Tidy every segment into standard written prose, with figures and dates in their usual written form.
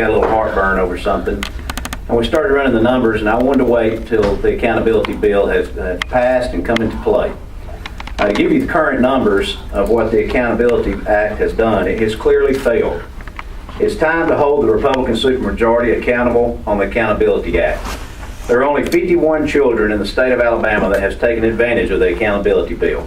Got a little heartburn over something. And we started running the numbers, and I wanted to wait till the accountability bill has passed and come into play. To give you the current numbers of what the Accountability Act has done, it has clearly failed. It's time to hold the Republican supermajority accountable on the Accountability Act. There are only 51 children in the state of Alabama that has taken advantage of the accountability bill.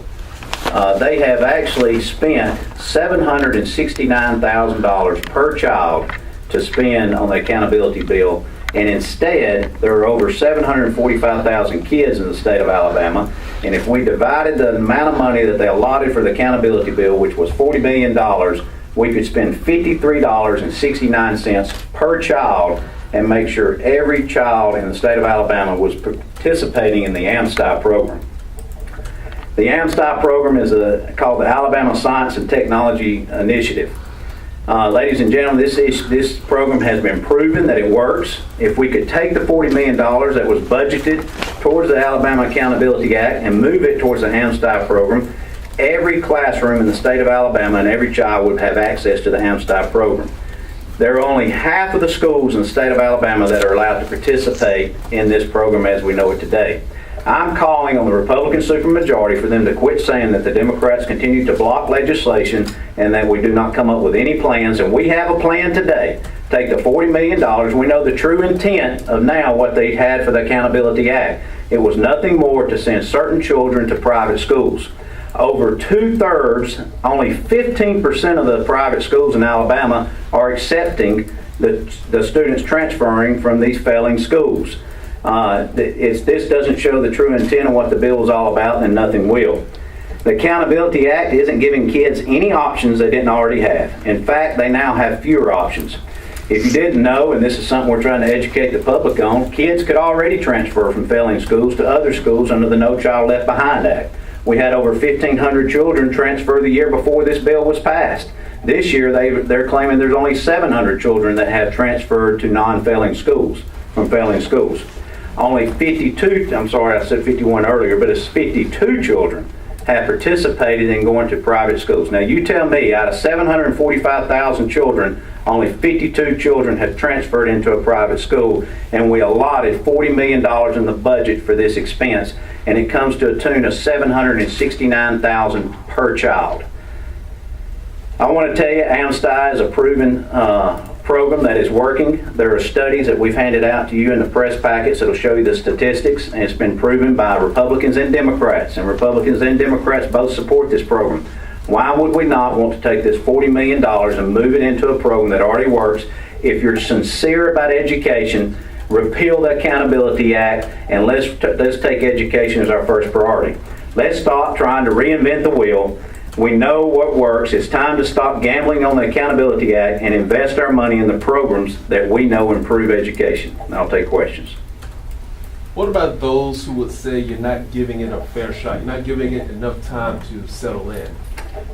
They have actually spent $769,000 per child to spend on the accountability bill, and instead there are over 745,000 kids in the state of Alabama, and if we divided the amount of money that they allotted for the accountability bill, which was $40 million, we could spend $53.69 per child and make sure every child in the state of Alabama was participating in the AMSTI program. The AMSTI program is called the Alabama Science and Technology Initiative. Ladies and gentlemen, this program has been proven that it works. If we could take the $40 million that was budgeted towards the Alabama Accountability Act and move it towards the AMSTI program, every classroom in the state of Alabama and every child would have access to the AMSTI program. There are only half of the schools in the state of Alabama that are allowed to participate in this program as we know it today. I'm calling on the Republican supermajority for them to quit saying that the Democrats continue to block legislation and that we do not come up with any plans. And we have a plan today. Take the $40 million. We know the true intent of now what they had for the Accountability Act. It was nothing more to send certain children to private schools. Over 2/3, only 15% of the private schools in Alabama are accepting the students transferring from these failing schools. This doesn't show the true intent of what the bill is all about, and nothing will. The Accountability Act isn't giving kids any options they didn't already have. In fact, they now have fewer options. If you didn't know, and this is something we're trying to educate the public on, kids could already transfer from failing schools to other schools under the No Child Left Behind Act. We had over 1,500 children transfer the year before this bill was passed. This year, they're claiming there's only 700 children that have transferred to non-failing schools, from failing schools. Only 52, I'm sorry I said 51 earlier, but it's 52 children have participated in going to private schools. Now you tell me, out of 745,000 children, only 52 children have transferred into a private school, and we allotted $40 million in the budget for this expense, and it comes to a tune of $769,000 per child. I want to tell you, AMSTI is a proven program that is working. There are studies that we've handed out to you in the press packets that will show you the statistics, and it's been proven by Republicans and Democrats, and Republicans and Democrats both support this program. Why would we not want to take this $40 million and move it into a program that already works? If you're sincere about education, repeal the Accountability Act, and let's take education as our first priority. Let's stop trying to reinvent the wheel. We know what works. It's time to stop gambling on the Accountability Act and invest our money in the programs that we know improve education. And I'll take questions. What about those who would say you're not giving it a fair shot? You're not giving it enough time to settle in?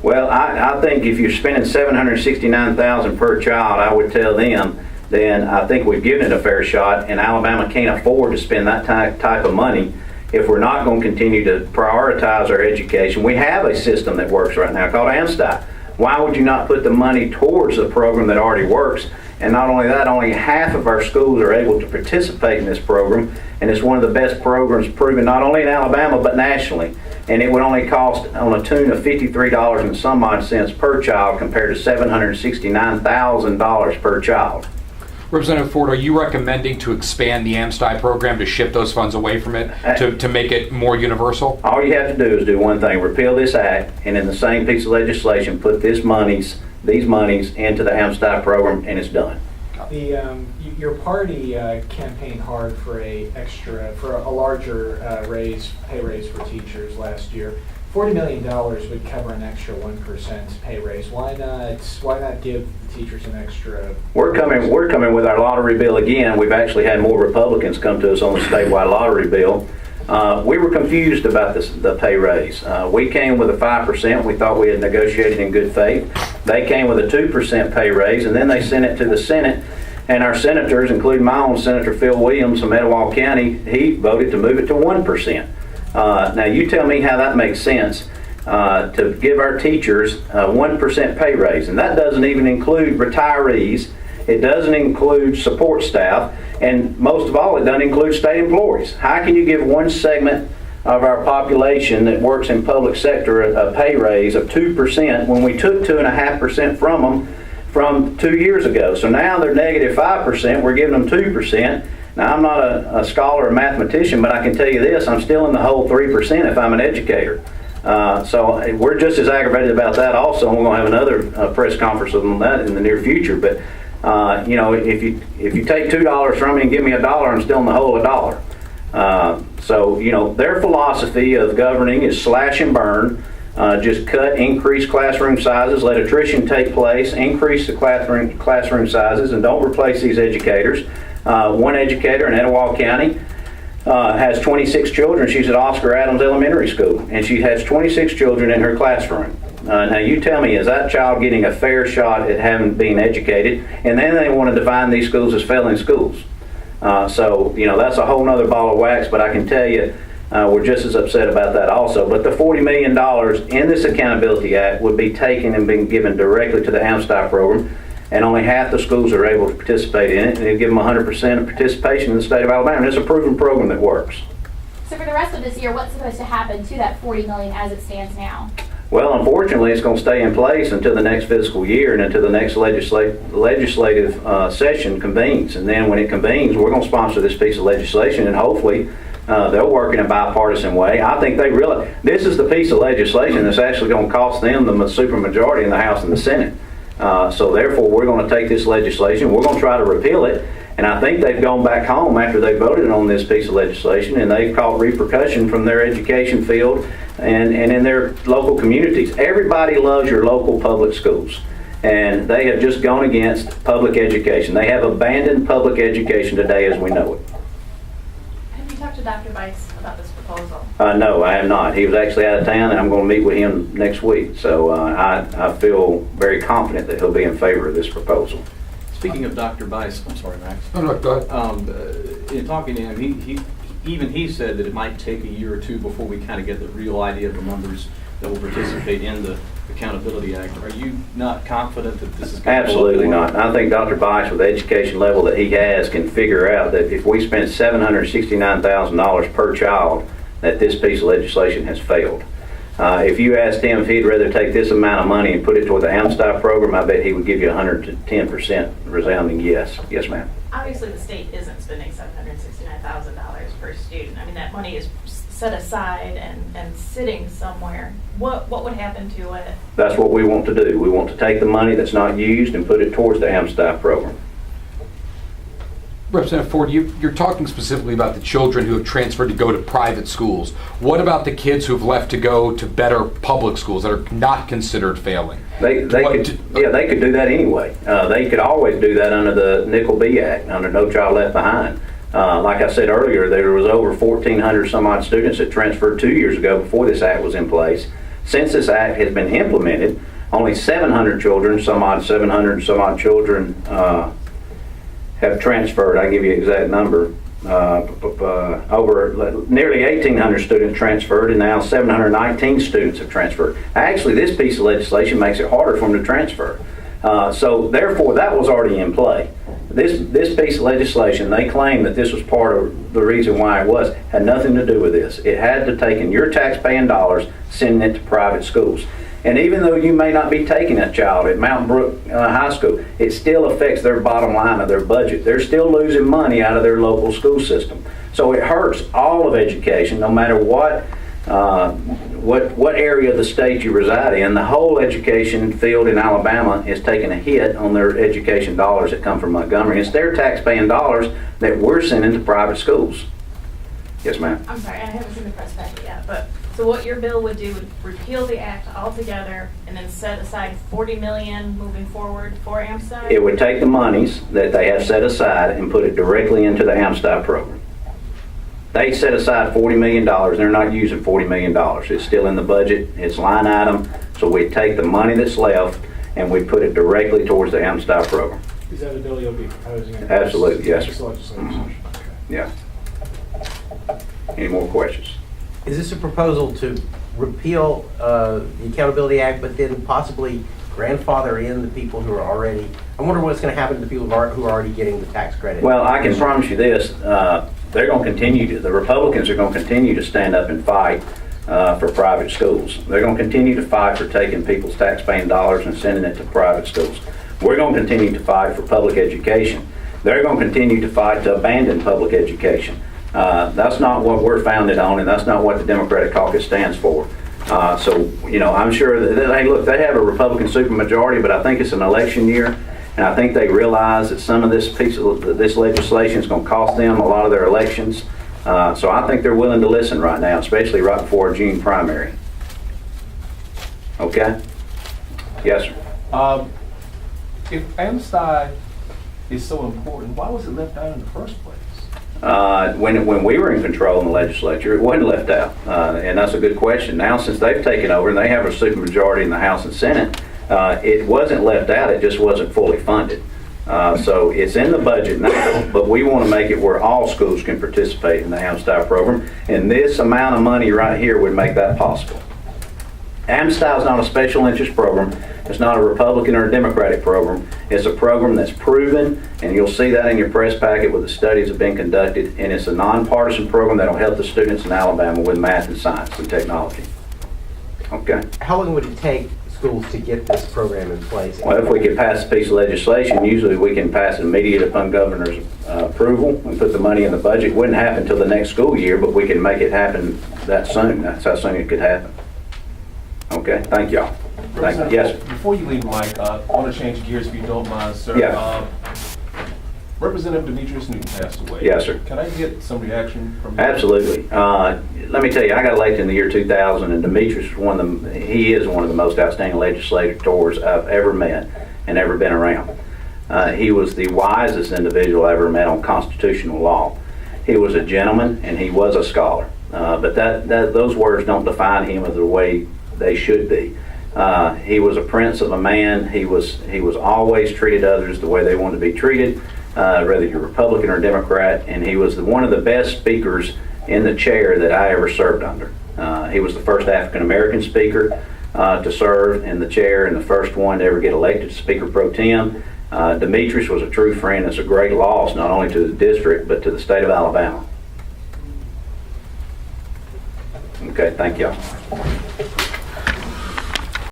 Well, I think if you're spending $769,000 per child, I would tell them, then I think we've given it a fair shot, and Alabama can't afford to spend that type of money if we're not going to continue to prioritize our education. We have a system that works right now called AMSTI. Why would you not put the money towards the program that already works? And not only that, only half of our schools are able to participate in this program, and it's one of the best programs proven not only in Alabama but nationally. And it would only cost on a tune of $53 and some odd cents per child compared to $769,000 per child. Representative Ford, are you recommending to expand the AMSTI program to shift those funds away from it to make it more universal? All you have to do is do one thing: repeal this act, and in the same piece of legislation, put these monies into the AMSTI program, and it's done. Your party campaigned hard for a larger pay raise for teachers last year. $40 million would cover an extra 1% pay raise. Why not give the teachers an extra? We're coming with our lottery bill again. We've actually had more Republicans come to us on the statewide lottery bill. We were confused about the pay raise. We came with a 5%. We thought we had negotiated in good faith. They came with a 2% pay raise, and then they sent it to the Senate. And our senators, including my own Senator Phil Williams from Etowah County, he voted to move it to 1%. Now you tell me how that makes sense to give our teachers a 1% pay raise, and that doesn't even include retirees It doesn't include support staff, and most of all, it doesn't include state employees. How can you give one segment of our population that works in public sector a pay raise of 2% when we took 2.5% from them from 2 years ago? So now they're negative 5%, we're giving them 2%. Now, I'm not a scholar or mathematician, but I can tell you this, I'm still in the whole 3% if I'm an educator. So we're just as aggravated about that also, and we're going to have another press conference on that in the near future. But, you know, if you take $2 from me and give me $1, I'm still in the hole $1. So, you know, their philosophy of governing is slash and burn. Just cut, increase classroom sizes, let attrition take place, increase the classroom sizes, and don't replace these educators. One educator in Etowah County has 26 children. She's at Oscar Adams Elementary School, and she has 26 children in her classroom. Now you tell me, is that child getting a fair shot at having been educated? And then they want to define these schools as failing schools. So, you know, that's a whole nother ball of wax, but I can tell you we're just as upset about that also. But the $40 million in this Accountability Act would be taken and being given directly to the AMSTI program, and only half the schools are able to participate in it, and it'll give them 100% of participation in the state of Alabama. And it's a proven program that works. So for the rest of this year, what's supposed to happen to that $40 million as it stands now? Well, unfortunately, it's going to stay in place until the next fiscal year and until the next legislative session convenes. And then when it convenes, we're going to sponsor this piece of legislation, and hopefully they'll work in a bipartisan way. I think they realize this is the piece of legislation that's actually going to cost them the supermajority in the House and the Senate. So therefore, we're going to take this legislation, we're going to try to repeal it, and I think they've gone back home after they voted on this piece of legislation, and they've caught repercussion from their education field and in their local communities. Everybody loves your local public schools, and they have just gone against public education. They have abandoned public education today as we know it. Have you talked to Dr. Weiss about this proposal? No, I have not. He was actually out of town, and I'm going to meet with him next week. So I feel very confident that he'll be in favor of this proposal. Speaking of Dr. Weiss, I'm sorry, Max. Oh, no, go ahead. In talking to him, he said that it might take a year or two before we kind of get the real idea of the numbers that will participate in the Accountability Act. Are you not confident that this is going to Absolutely not. I think Dr. Weiss, with the education level that he has, can figure out that if we spend $769,000 per child, that this piece of legislation has failed. If you asked him if he'd rather take this amount of money and put it toward the AMSTI program, I bet he would give you 110% resounding yes. Yes, ma'am. Obviously, the state isn't spending $769,000 per student. I mean, that money is set aside and sitting somewhere. What would happen to it? That's what we want to do. We want to take the money that's not used and put it towards the AMSTI program. Representative Ford, you're talking specifically about the children who have transferred to go to private schools. What about the kids who've left to go to better public schools that are not considered failing? They could do that anyway. They could always do that under the Nickel B Act, under No Child Left Behind. Like I said earlier, there was over 1,400 some odd students that transferred 2 years ago before this act was in place. Since this act has been implemented, only 700 children, 700 some odd children have transferred. I give you an exact number. Over nearly 1,800 students transferred, and now 719 students have transferred. Actually, this piece of legislation makes it harder for them to transfer. So therefore, that was already in play. This piece of legislation, they claim that this was part of the reason why it was, had nothing to do with this. It had to take in your tax-paying dollars, sending it to private schools. And even though you may not be taking a child at Mountain Brook High School, it still affects their bottom line of their budget. They're still losing money out of their local school system. So it hurts all of education, no matter what area of the state you reside in. The whole education field in Alabama is taking a hit on their education dollars that come from Montgomery. It's their tax-paying dollars that we're sending to private schools. Yes, ma'am. I'm sorry, I haven't seen the press packet yet, but so what your bill would do would repeal the act altogether and then set aside $40 million moving forward for AMSTI? It would take the monies that they have set aside and put it directly into the AMSTI program. They set aside $40 million. They're not using $40 million. It's still in the budget. It's line item. So we take the money that's left and we put it directly towards the AMSTI program. Is that a bill you'll be proposing? Absolutely, yes, sir. Legislative session? Okay. Yeah. Any more questions? Is this a proposal to repeal the Accountability Act, but then possibly grandfather in the people who are already I wonder what's going to happen to the people who are already getting the tax credit. Well, I can promise you this, they're going to continue to, the Republicans are going to continue to stand up and fight for private schools. They're going to continue to fight for taking people's taxpaying dollars and sending it to private schools. We're going to continue to fight for public education. They're going to continue to fight to abandon public education. That's not what we're founded on, and that's not what the Democratic Caucus stands for. So, you know, I'm sure that, hey, look, they have a Republican supermajority, but I think it's an election year, and I think they realize that some of this this legislation is going to cost them a lot of their elections. So I think they're willing to listen right now, especially right before a June primary. Okay? Yes, sir. If AMSTI is so important, why was it left out in the first place? When we were in control in the legislature, it wasn't left out, and that's a good question. Now, since they've taken over and they have a supermajority in the House and Senate, it wasn't left out. It just wasn't fully funded. So it's in the budget now, but we want to make it where all schools can participate in the AMSTI program, and this amount of money right here would make that possible. AMSTI is not a special interest program. It's not a Republican or a Democratic program. It's a program that's proven, and you'll see that in your press packet where the studies have been conducted, and it's a nonpartisan program that will help the students in Alabama with math and science and technology. Okay? How long would it take schools to get this program in place? Well, if we could pass a piece of legislation, usually we can pass it immediate upon governor's approval and put the money in the budget. It wouldn't happen until the next school year, but we can make it happen that soon. That's how soon it could happen. Okay, thank y'all. Thank you. Yes, sir. Before you leave, Mike, I want to change gears if you don't mind, sir. Yeah. Representative Demetrius Newton passed away. Yes, sir. Can I get some reaction from you? Absolutely. Let me tell you, I got elected in the year 2000, and Demetrius is he is one of the most outstanding legislators I've ever met and ever been around. He was the wisest individual I ever met on constitutional law. He was a gentleman, and he was a scholar. But those words don't define him as the way they should be. He was a prince of a man. He was always treated others the way they wanted to be treated, whether you're Republican or Democrat, and he was one of the best speakers in the chair that I ever served under. He was the first African American speaker to serve in the chair and the first one to ever get elected to Speaker Pro Tem. Demetrius was a true friend. It's a great loss not only to the district but to the state of Alabama. Okay, thank y'all.